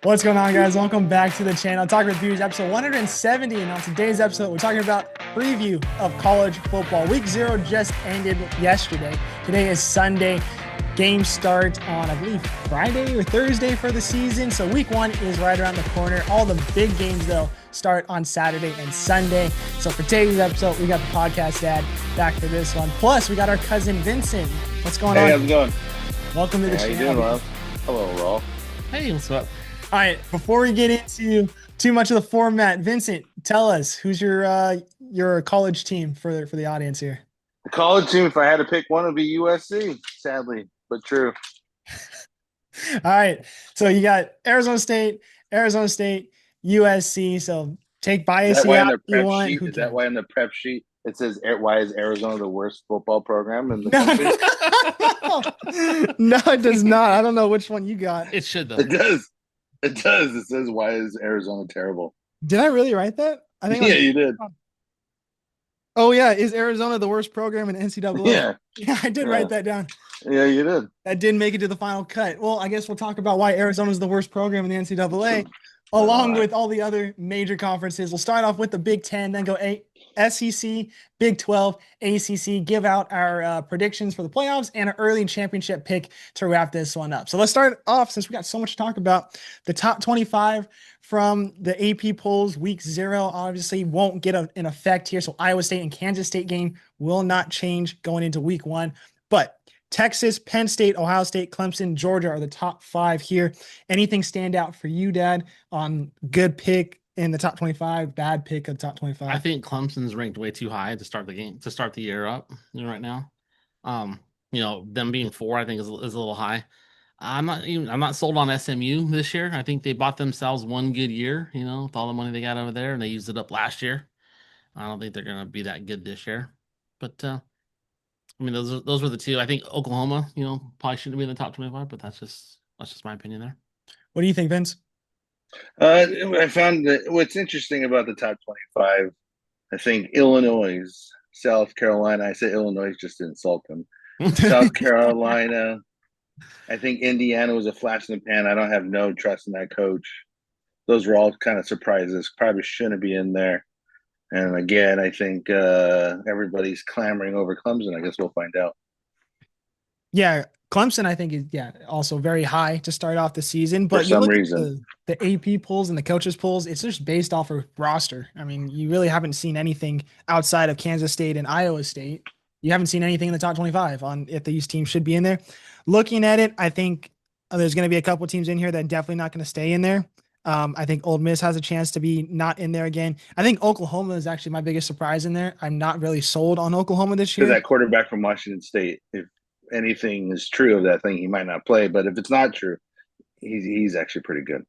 What's going on, guys? Welcome back to the channel. Talking with Viewers, episode 170. And on today's episode, we're talking about preview of college football. Week 0 just ended yesterday. Today is Sunday. Games start on, I believe, Friday or Thursday for the season. So week 1 is right around the corner. All the big games, though, start on Saturday and Sunday. So for today's episode, we got the podcast dad back for this one. Plus, we got our cousin Vincent. What's going on? Hey, how's it going? Welcome to the How channel. you doing, Rob? Hello, Rolf. Hey, what's up? All right, before we get into too much of the format, Vincent, tell us who's your college team for the audience here. The college team, if I had to pick one, would be USC, sadly, but true. All right, so you got Arizona State, USC. So take bias out if you want. Is that why in the prep sheet it says why is Arizona the worst football program in the country? No, it does not. I don't know which one you got. It should though. It does. It does. It says why is Arizona terrible? Did I really write that? I think. Yeah, you did. Oh yeah, is Arizona the worst program in NCAA? Yeah, I did write that down. Yeah, you did. That didn't make it to the final cut. Well, I guess we'll talk about why Arizona is the worst program in the NCAA, along with all the other major conferences. We'll start off with the Big Ten, then go SEC, Big 12, ACC, give out our predictions for the playoffs and an early championship pick to wrap this one up. So let's start off, since we got so much to talk about, the top 25 from the AP polls. Week 0 obviously won't get an effect here. So Iowa State and Kansas State game will not change going into week 1. But Texas, Penn State, Ohio State, Clemson, Georgia are the top 5 here. Anything stand out for you, Dad, on good pick in the top 25, bad pick of the top 25? I think Clemson's ranked way too high to start the game, to start the year up right now. Them being 4, I think is a little high. I'm not sold on SMU this year. I think they bought themselves one good year, with all the money they got over there, and they used it up last year. I don't think they're going to be that good this year. But those were the 2. I think Oklahoma, probably shouldn't be in the top 25, but that's just my opinion there. What do you think, Vince? I found that what's interesting about the top 25, I think Illinois, South Carolina, I say Illinois just to insult them. South Carolina, I think Indiana was a flash in the pan. I don't have no trust in that coach. Those were all kind of surprises. Probably shouldn't be in there. And again, I think everybody's clamoring over Clemson. I guess we'll find out. Yeah, Clemson, I think, is also very high to start off the season. But for some reason, the AP polls and the coaches polls, it's just based off of roster. I mean, you really haven't seen anything outside of Kansas State and Iowa State. You haven't seen anything in the top 25 on if these teams should be in there. Looking at it, I think there's going to be a couple teams in here that are definitely not going to stay in there. I think Ole Miss has a chance to be not in there again. I think Oklahoma is actually my biggest surprise in there. I'm not really sold on Oklahoma this year. That quarterback from Washington State, if anything is true of that thing, he might not play. But if it's not true, he's actually pretty good.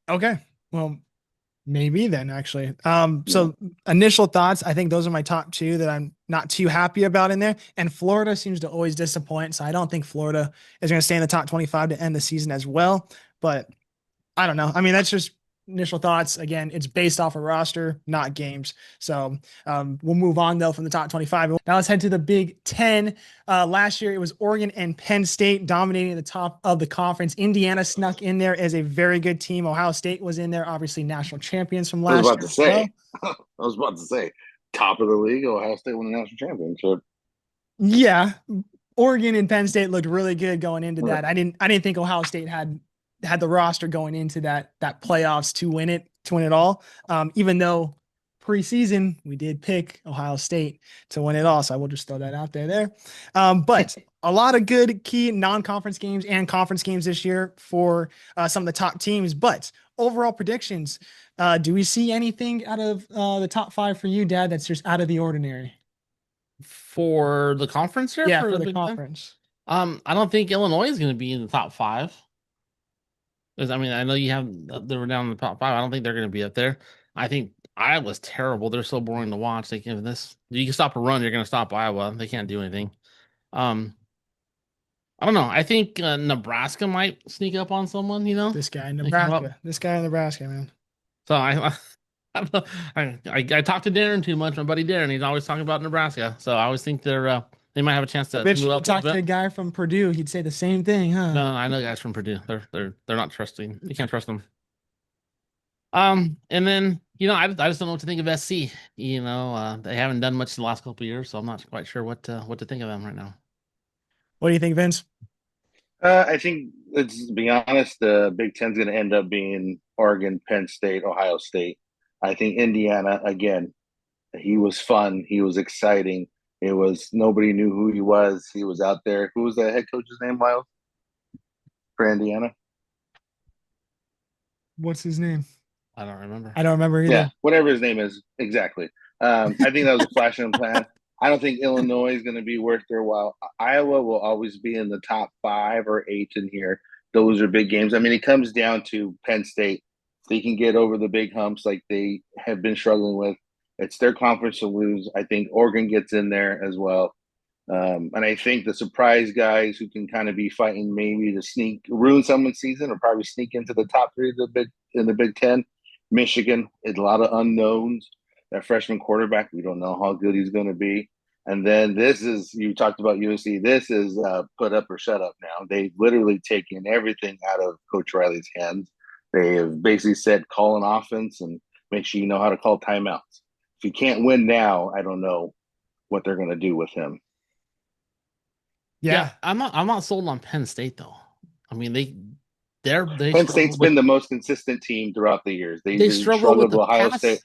Okay. Well, maybe then, actually. So initial thoughts, I think those are my top 2 that I'm not too happy about in there. And Florida seems to always disappoint. So I don't think Florida is going to stay in the top 25 to end the season as well. But I don't know. I mean, that's just initial thoughts. Again, it's based off a roster, not games. So we'll move on, though, from the top 25. Now let's head to the Big Ten. Last year, it was Oregon and Penn State dominating the top of the conference. Indiana snuck in there as a very good team. Ohio State was in there, obviously national champions from last year. I was about to say, top of the league, Ohio State won the national championship. Yeah. Oregon and Penn State looked really good going into that. I didn't think Ohio State had the roster going into that playoffs to win it all. Even though preseason we did pick Ohio State to win it all. So I will just throw that out there. But a lot of good key non-conference games and conference games this year for some of the top teams. But overall predictions, do we see anything out of the top 5 for you, Dad, that's just out of the ordinary? For the conference here? Yeah, for the conference. I don't think Illinois is going to be in the top 5. I mean, I know they were down in the top 5. I don't think they're going to be up there. I think Iowa's terrible. They're so boring to watch. You can stop a run, you're going to stop Iowa. They can't do anything. I don't know. I think Nebraska might sneak up on someone. This guy in Nebraska, man. So I talk to Darren too much. My buddy Darren, he's always talking about Nebraska. So I always think they might have a chance to move up. Talk to a guy from Purdue, he'd say the same thing, huh? No, I know guys from Purdue. They're not trusting. You can't trust them. And then I just don't know what to think of SC. They haven't done much in the last couple of years, so I'm not quite sure what to think of them right now. What do you think, Vince? I think, let's be honest, the Big Ten's going to end up being Oregon, Penn State, Ohio State. I think Indiana, again, he was fun. He was exciting. It was nobody knew who he was. He was out there. Who was the head coach's name, Miles, for Indiana? What's his name? I don't remember. I don't remember either. Yeah, whatever his name is, exactly. I think that was a flash in the pan. I don't think Illinois is going to be worth their while. Iowa will always be in the top 5 or 8 in here. Those are big games. I mean, it comes down to Penn State. If they can get over the big humps like they have been struggling with, it's their conference to lose. I think Oregon gets in there as well. And I think the surprise guys who can kind of be fighting maybe to ruin someone's season, or probably sneak into the top 3 of the Big Ten. Michigan, a lot of unknowns. That freshman quarterback, we don't know how good he's going to be. And then you talked about USC. This is put up or shut up now. They've literally taken everything out of Coach Riley's hands. They have basically said, call an offense and make sure you know how to call timeouts. If you can't win now, I don't know what they're going to do with him. Yeah. I'm not sold on Penn State though. I mean, Penn State's been the most consistent team throughout the years. They struggled with Ohio pass, State.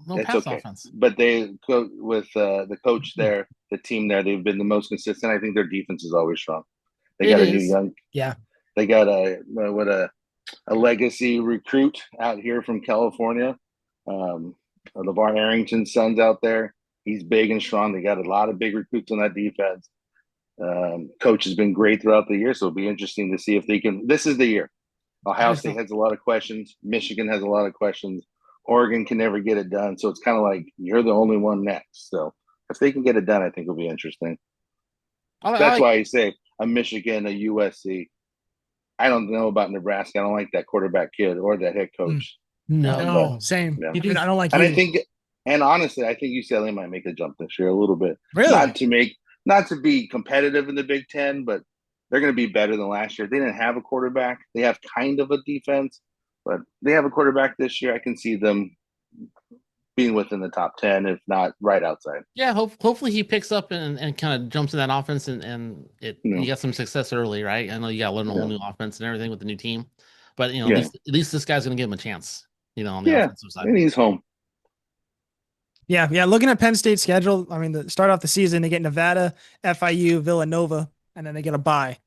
no It's pass okay, offense. but they go with the coach there, the team there. They've been the most consistent. I think their defense is always strong. They got a new young. Yeah. They got a legacy recruit out here from California. LeVar Arrington's son's out there. He's big and strong. They got a lot of big recruits on that defense. Coach has been great throughout the year, so it'll be interesting to see if they can. This is the year. Ohio State has a lot of questions. Michigan has a lot of questions. Oregon can never get it done. So it's kind of like you're the only one next. So if they can get it done, I think it'll be interesting. That's why I say a Michigan, a USC. I don't know about Nebraska. I don't like that quarterback kid or that head coach. No, same. Yeah. I don't like. And honestly, I think UCLA might make a jump this year a little bit. Really? Not to be competitive in the Big Ten, but they're going to be better than last year. They didn't have a quarterback. They have kind of a defense, but they have a quarterback this year. I can see them being within the top 10, if not right outside. Yeah, hopefully he picks up and kind of jumps in that offense and you got some success early, right? I know you got to learn a whole new offense and everything with the new team, but at least this guy's going to give him a chance, on the offensive side. And he's home. Yeah. Looking at Penn State's schedule, I mean, start off the season, they get Nevada, FIU, Villanova, and then they get a bye.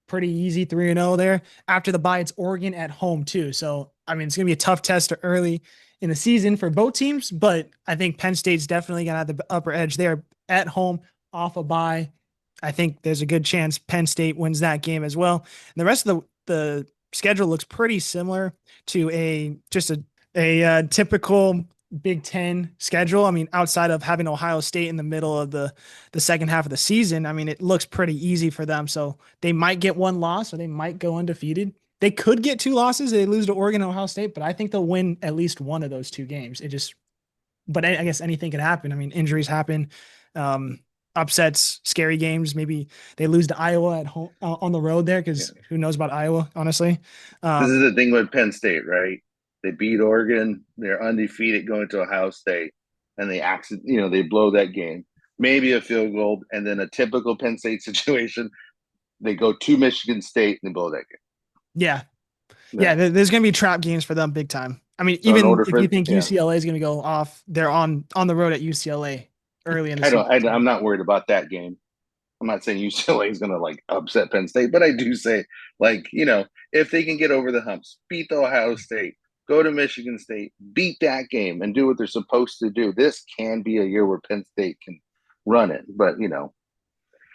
Pretty easy 3-0 there. After the bye, it's Oregon at home too. So, I mean, it's going to be a tough test early in the season for both teams, but I think Penn State's definitely going to have the upper edge there at home off a bye. I think there's a good chance Penn State wins that game as well. And the rest of the schedule looks pretty similar to a typical Big Ten schedule. I mean, outside of having Ohio State in the middle of the second half of the season, I mean, it looks pretty easy for them. So they might get one loss or they might go undefeated. They could get 2 losses. They lose to Oregon and Ohio State, but I think they'll win at least one of those 2 games. But I guess anything could happen. I mean, injuries happen, upsets, scary games. Maybe they lose to Iowa at home on the road there because who knows about Iowa, honestly. This is the thing with Penn State, right? They beat Oregon. They're undefeated going to Ohio State, and they blow that game. Maybe a field goal, and then a typical Penn State situation, they go to Michigan State and they blow that game. Yeah. There's going to be trap games for them big time. I mean, even if you think UCLA is going to go off, they're on the road at UCLA early in the season. I'm not worried about that game. I'm not saying UCLA is going to upset Penn State, but I do say if they can get over the humps, beat the Ohio State, go to Michigan State, beat that game, and do what they're supposed to do. This can be a year where Penn State can run it, but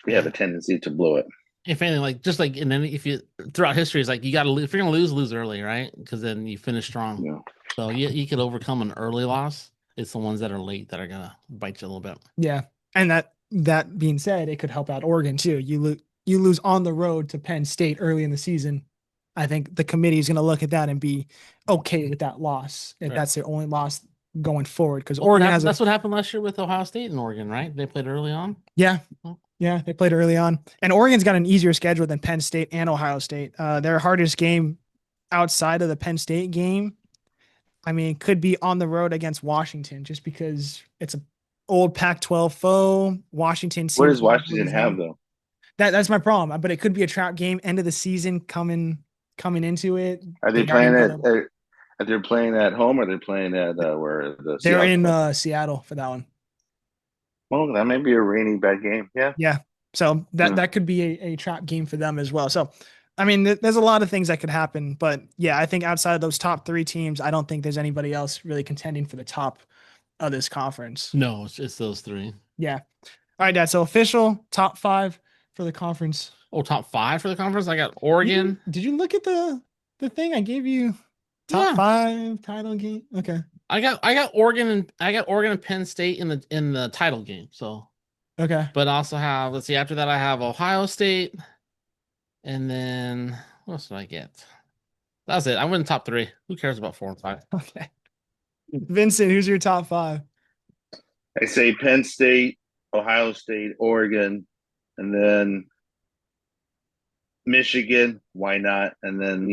they have a tendency to blow it. If anything, and then if you throughout history, it's like you got to if you're gonna lose early, right? Because then you finish strong. Yeah. So you could overcome an early loss. It's the ones that are late that are gonna bite you a little bit. Yeah, and that being said, it could help out Oregon too. You lose on the road to Penn State early in the season. I think the committee is going to look at that and be okay with that loss. If that's their only loss going forward. Because Oregon that's what happened last year with Ohio State and Oregon, right? They played early on. Yeah. Yeah, they played early on. And Oregon's got an easier schedule than Penn State and Ohio State. Their hardest game outside of the Penn State game, I mean, could be on the road against Washington just because it's a old Pac-12 foe. Washington What seems does to know what Washington he's have done. though? That's my problem. But it could be a trap game, end of the season coming into it. Are they They already playing know at? them. Are they playing at home? Or are they playing at where the They're Seahawks in play? Seattle for that one. Well, that may be a rainy bad game. Yeah. Yeah. So that Yeah. that could be a trap game for them as well. So I mean, there's a lot of things that could happen, but yeah, I think outside of those top three teams, I don't think there's anybody else really contending for the top of this conference. No, it's those three. Yeah. All right, Dad. So official top five for the conference. Oh, top 5 for the conference. I got You Oregon. did you look at the thing I gave you? Top Yeah, five title game. Okay. I got Oregon and Penn State in the title game. So, Okay. but I also have, let's see, after that I have Ohio State, and then what else did I get? That's it. I went top 3. Who cares about 4 and 5? Okay. Vincent, who's your top five? I say Penn State, Ohio State, Oregon, and then Michigan. Why not? And then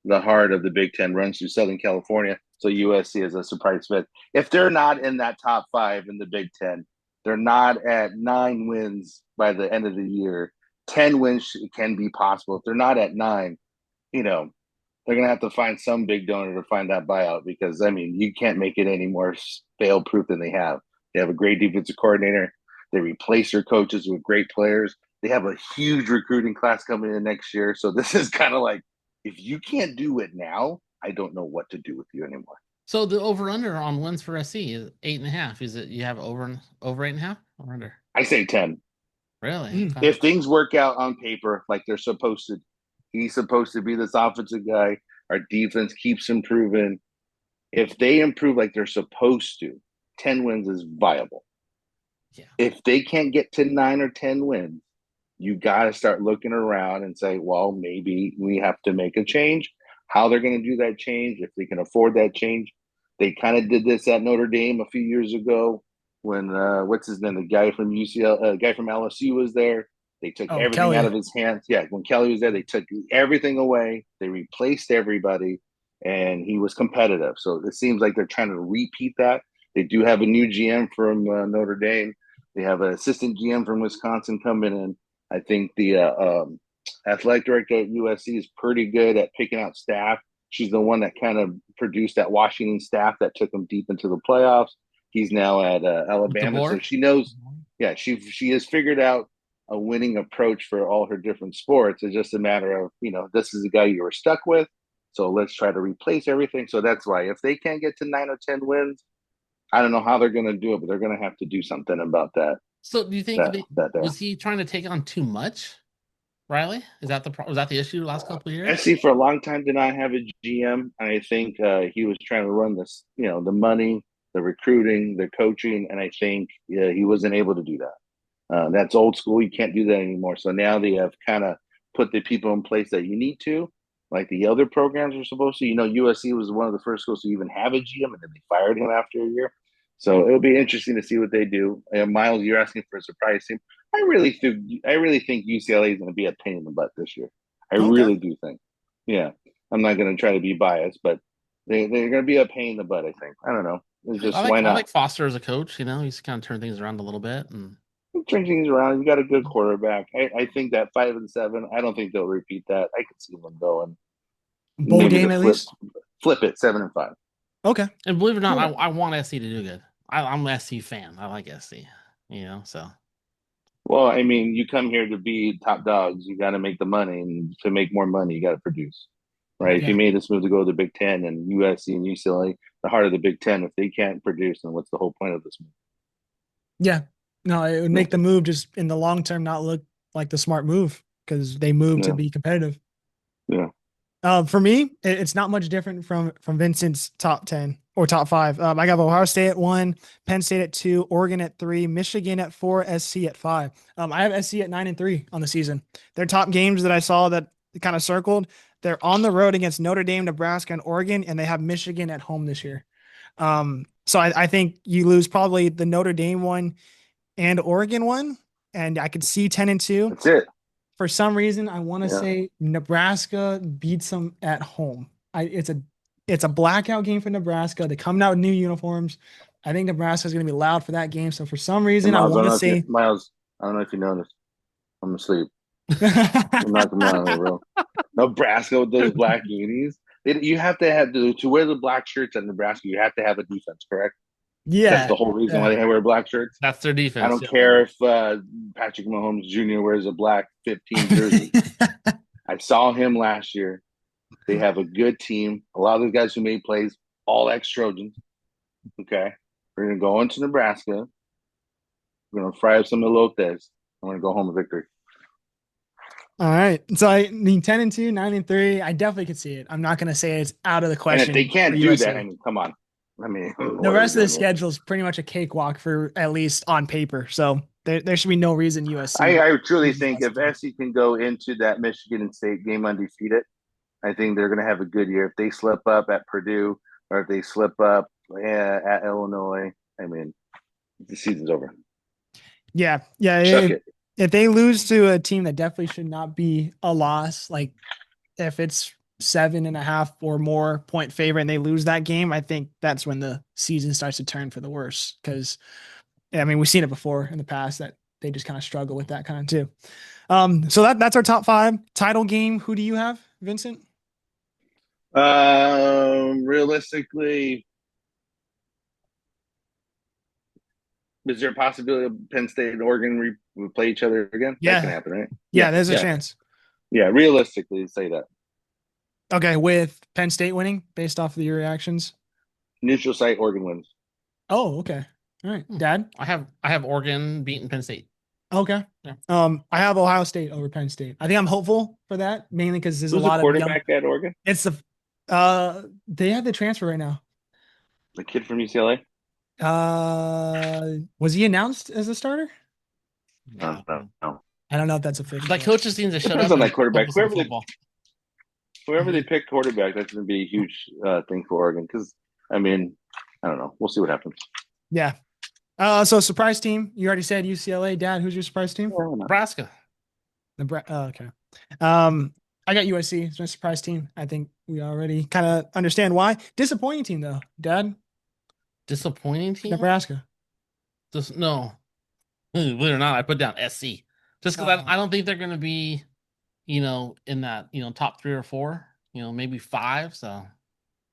the heart of the Big Ten runs through Southern California. So USC is a surprise fit. If they're not in that top 5 in the Big Ten, they're not at 9 wins by the end of the year. 10 wins can be possible. If they're not at 9, they're going to have to find some big donor to find that buyout because, I mean, you can't make it any more fail proof than they have. They have a great defensive coordinator. They replace their coaches with great players. They have a huge recruiting class coming in next year. So this is kind of like, if you can't do it now, I don't know what to do with you anymore. So the over under on wins for SC is 8.5. Is it you have over 8.5 or under? I say 10. Really? Mm. Okay. If things work out on paper like they're supposed to, he's supposed to be this offensive guy. Our defense keeps improving. If they improve like they're supposed to, 10 wins is viable. Yeah. If they can't get to 9 or 10 wins, you got to start looking around and say, well, maybe we have to make a change. How they're going to do that change, if they can afford that change. They kind of did this at Notre Dame a few years ago when what's his name, the guy from guy from LSU was there. They took Oh, everything out Kelly. of his hands. Yeah, when Kelly was there, they took everything away. They replaced everybody, and he was competitive. So it seems like they're trying to repeat that. They do have a new GM from Notre Dame. They have an assistant GM from Wisconsin coming in. I think the athletic director at USC is pretty good at picking out staff. She's the one that kind of produced that Washington staff that took them deep into the playoffs. He's now at Alabama, so she knows. Yeah, she has figured out a winning approach for all her different sports. It's just a matter of this is the guy you were stuck with, so let's try to replace everything. So that's why if they can't get to 9 or 10 wins, I don't know how they're going to do it, but they're going to have to do something about that. So do you think That was he trying to take on too much? Riley, was that the issue the last couple of years? SC for a long time did not have a GM, and I think he was trying to run this, the money, the recruiting, the coaching, and I think he wasn't able to do that. That's old school. You can't do that anymore. So now they have kind of put the people in place that you need to, like the other programs are supposed to. USC was one of the first schools to even have a GM, and then they fired him after a year. So it'll be interesting to see what they do. Miles, you're asking for a surprise team. I really think UCLA is going to be a pain in the butt this year. I really do think. Yeah, I'm not going to try to be biased, but they're going to be a pain in the butt. I think. I don't know. It's just why not? I like Foster as a coach. He's kind of turned things around a little bit and turn things around. You got a good quarterback. I think that 5-7. I don't think they'll repeat that. I could see them going. Bowl game at least. Flip it 7-5. Okay. And believe it or not, I want SC to do good. I'm an SC fan. I like SC. So. Well, I mean, you come here to be top dogs. You got to make the money, and to make more money, you got to produce, right? Yeah. If you made this move to go to the Big Ten and USC and UCLA, the heart of the Big Ten, if they can't produce, then what's the whole point of this move? Yeah, no, it would make the move just in the long term not look like the smart move because they moved to be competitive. Yeah. For me, it's not much different from Vincent's top 10 or top 5. I got Ohio State at 1, Penn State at 2, Oregon at 3, Michigan at 4, SC at 5. I have SC at 9-3 on the season. Their top games that I saw that kind of circled, they're on the road against Notre Dame, Nebraska, and Oregon, and they have Michigan at home this year. So I think you lose probably the Notre Dame one and Oregon one, and I could see 10-2. That's it. For some reason, I want to say Nebraska beats them at home. It's a It's a blackout game for Nebraska. They're coming out with new uniforms. I think Nebraska's going to be loud for that game. So for some reason, I want to say Miles. I don't know if you noticed. I'm asleep. I'm not coming out here, bro. Nebraska with those black unis. You have to have to wear the black shirts at Nebraska. You have to have a defense, correct? Yeah, that's the whole reason why they wear black shirts. That's their defense. I don't care if Patrick Mahomes Jr. wears a black 15 jersey. I saw him last year. They have a good team. A lot of the guys who made plays, all ex-Trojans. Okay, we're gonna go into Nebraska. We're gonna fry up some elotes. I'm gonna go home with victory. All right. So I mean 10-2, 9-3. I definitely could see it. I'm not gonna say it's out of the question. And if they can't do that, I mean, come on. I mean, the rest of the schedule is pretty much a cakewalk for at least on paper. So there should be no reason USC. I truly think if SC can go into that Michigan State game undefeated, I think they're going to have a good year. If they slip up at Purdue or if they slip up at Illinois, I mean, the season's over. Yeah. If they lose to a team that definitely should not be a loss, like if it's 7.5 or more point favorite and they lose that game, I think that's when the season starts to turn for the worse. Because I mean, we've seen it before in the past that they just kind of struggle with that kind of too. So that's our top 5 title game. Who do you have, Vincent? Realistically, is there a possibility of Penn State and Oregon will play each other again? Yeah, that can happen, right? Yeah, there's a chance. Yeah, realistically, say that. Okay, with Penn State winning based off of your reactions. Neutral site, Oregon wins. Oh, okay. All right, Dad. I have Oregon beating Penn State. Okay. Yeah. I have Ohio State over Penn State. I think I'm hopeful for that mainly because there's Who's a lot the quarterback at Oregon? It's they have the transfer right now. The kid from UCLA. Was he announced as a starter? No. I don't know if that's official. Like coaches seem to shut Depends up on that quarterback. Whoever Mm-hmm. they pick quarterback, that's going to be a huge thing for Oregon. Because I mean, I don't know. We'll see what happens. Yeah. So surprise team. You already said UCLA. Dad, who's your surprise team? Nebraska. Okay. I got USC. It's my surprise team. I think we already kind of understand why. Disappointing team though, Dad. Disappointing team. Nebraska. No. Believe it or not, I put down SC just because I don't think they're going to be, in that top 3 or 4, maybe 5. So,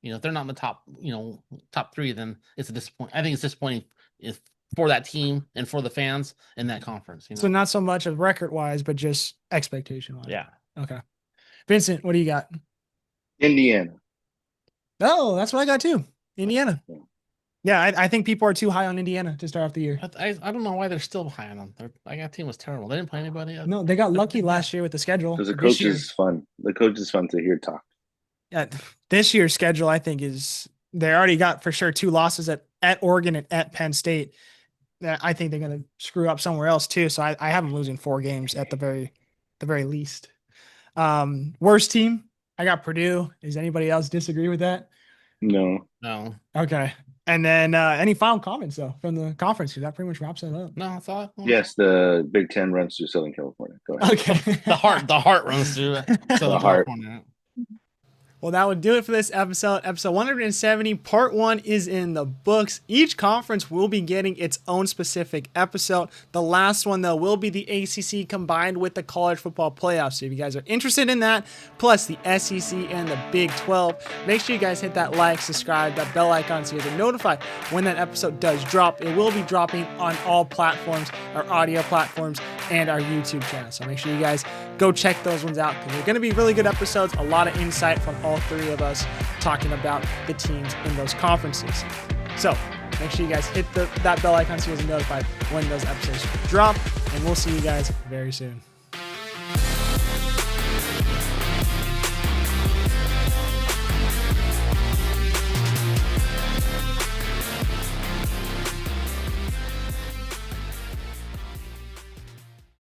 if they're not in the top 3, then it's a disappointment. I think it's disappointing for that team and for the fans in that conference. So not so much of record wise, but just expectation wise. Yeah. Okay. Vincent, what do you got? Indiana. Oh, that's what I got too. Indiana. Yeah, I think people are too high on Indiana to start off the year. I don't know why they're still high on them. That team was terrible. They didn't play anybody. No, they got lucky last year with the schedule. Because the coach is fun. The coach is fun to hear talk. Yeah, this year's schedule, I think, is they already got for sure 2 losses at Oregon and at Penn State. I think they're going to screw up somewhere else too. So I have them losing 4 games at the very least. Worst team, I got Purdue. Does anybody else disagree with that? No. Okay. And then any final comments though from the conference? Because that pretty much wraps it up. No, I thought. Yes, the Big Ten runs through Southern California. Go ahead. Okay. the heart runs through Southern California. Well, that would do it for this episode. Episode 170, part 1 is in the books. Each conference will be getting its own specific episode. The last one, though, will be the ACC combined with the college football playoffs. So if you guys are interested in that, plus the SEC and the Big 12, make sure you guys hit that like, subscribe, that bell icon so you get notified when that episode does drop. It will be dropping on all platforms, our audio platforms, and our YouTube channel. So make sure you guys go check those ones out because they're going to be really good episodes. A lot of insight from all 3 of us talking about the teams in those conferences. So make sure you guys hit that bell icon so you guys are notified when those episodes drop, and we'll see you guys very soon.